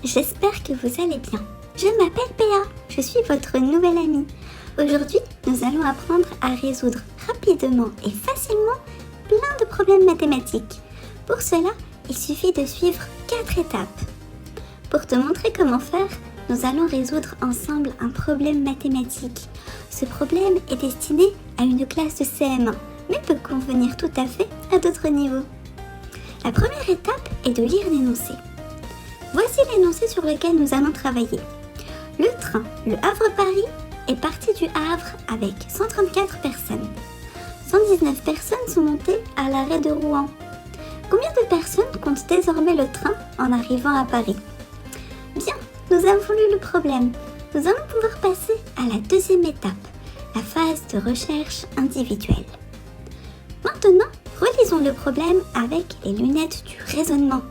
j'espère que vous allez bien. Je m'appelle Péa, je suis votre nouvelle amie. Aujourd'hui, nous allons apprendre à résoudre rapidement et facilement plein de problèmes mathématiques. Pour cela, il suffit de suivre 4 étapes. Pour te montrer comment faire, nous allons résoudre ensemble un problème mathématique. Ce problème est destiné à une classe de CM1, mais peut convenir tout à fait à d'autres niveaux. La première étape est de lire l'énoncé. Voici l'énoncé sur lequel nous allons travailler. Le train Le Havre-Paris est parti du Havre avec 134 personnes. 119 personnes sont montées à l'arrêt de Rouen. Combien de personnes compte désormais le train en arrivant à Paris? Bien, nous avons lu le problème. Nous allons pouvoir passer à la deuxième étape, la phase de recherche individuelle. Maintenant, relisons le problème avec les lunettes du raisonnement.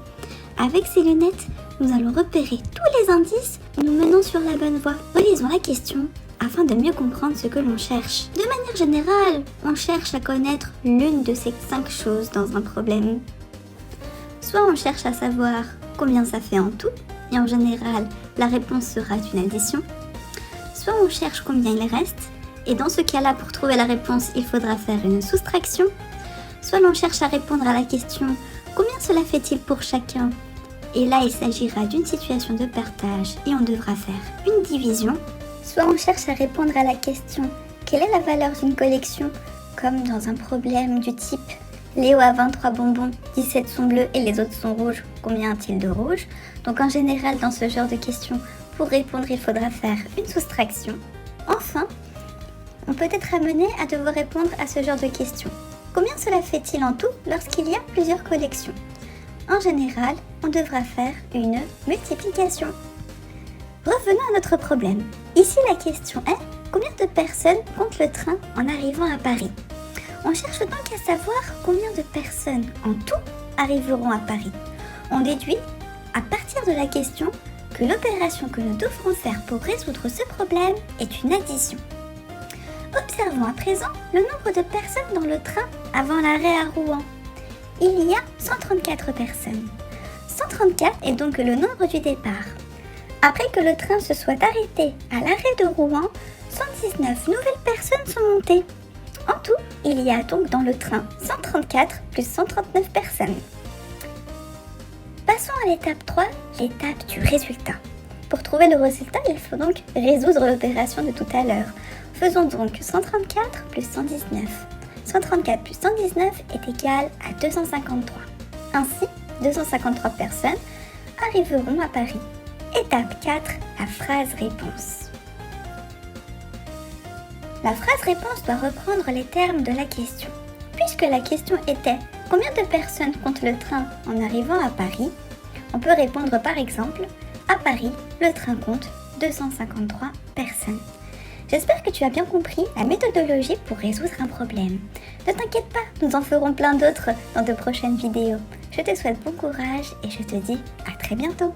Avec ces lunettes, nous allons repérer tous les indices nous menant sur la bonne voie. Relisons la question afin de mieux comprendre ce que l'on cherche. De manière générale, on cherche à connaître l'une de ces 5 choses dans un problème. Soit on cherche à savoir combien ça fait en tout, et en général, la réponse sera une addition. Soit on cherche combien il reste, et dans ce cas-là, pour trouver la réponse, il faudra faire une soustraction. Soit l'on cherche à répondre à la question combien cela fait-il pour chacun, et là il s'agira d'une situation de partage et on devra faire une division. Soit on cherche à répondre à la question quelle est la valeur d'une collection, comme dans un problème du type Léo a 23 bonbons, 17 sont bleus et les autres sont rouges, combien a-t-il de rouges? Donc en général dans ce genre de questions, pour répondre il faudra faire une soustraction. Enfin, on peut être amené à devoir répondre à ce genre de questions. Combien cela fait-il en tout lorsqu'il y a plusieurs collections? En général, on devra faire une multiplication. Revenons à notre problème. Ici, la question est combien de personnes compte le train en arrivant à Paris? On cherche donc à savoir combien de personnes en tout arriveront à Paris. On déduit, à partir de la question, que l'opération que nous devrons faire pour résoudre ce problème est une addition. Observons à présent le nombre de personnes dans le train avant l'arrêt à Rouen. Il y a 134 personnes. 134 est donc le nombre du départ. Après que le train se soit arrêté à l'arrêt de Rouen, 119 nouvelles personnes sont montées. En tout, il y a donc dans le train 134 plus 139 personnes. Passons à l'étape 3, l'étape du résultat. Pour trouver le résultat, il faut donc résoudre l'opération de tout à l'heure. Faisons donc 134 plus 119. 134 plus 119 est égal à 253. Ainsi, 253 personnes arriveront à Paris. Étape 4, la phrase réponse. La phrase réponse doit reprendre les termes de la question. Puisque la question était « Combien de personnes compte le train en arrivant à Paris ?», on peut répondre par exemple « À Paris, le train compte 253 personnes ». J'espère que tu as bien compris la méthodologie pour résoudre un problème. Ne t'inquiète pas, nous en ferons plein d'autres dans de prochaines vidéos. Je te souhaite bon courage et je te dis à très bientôt.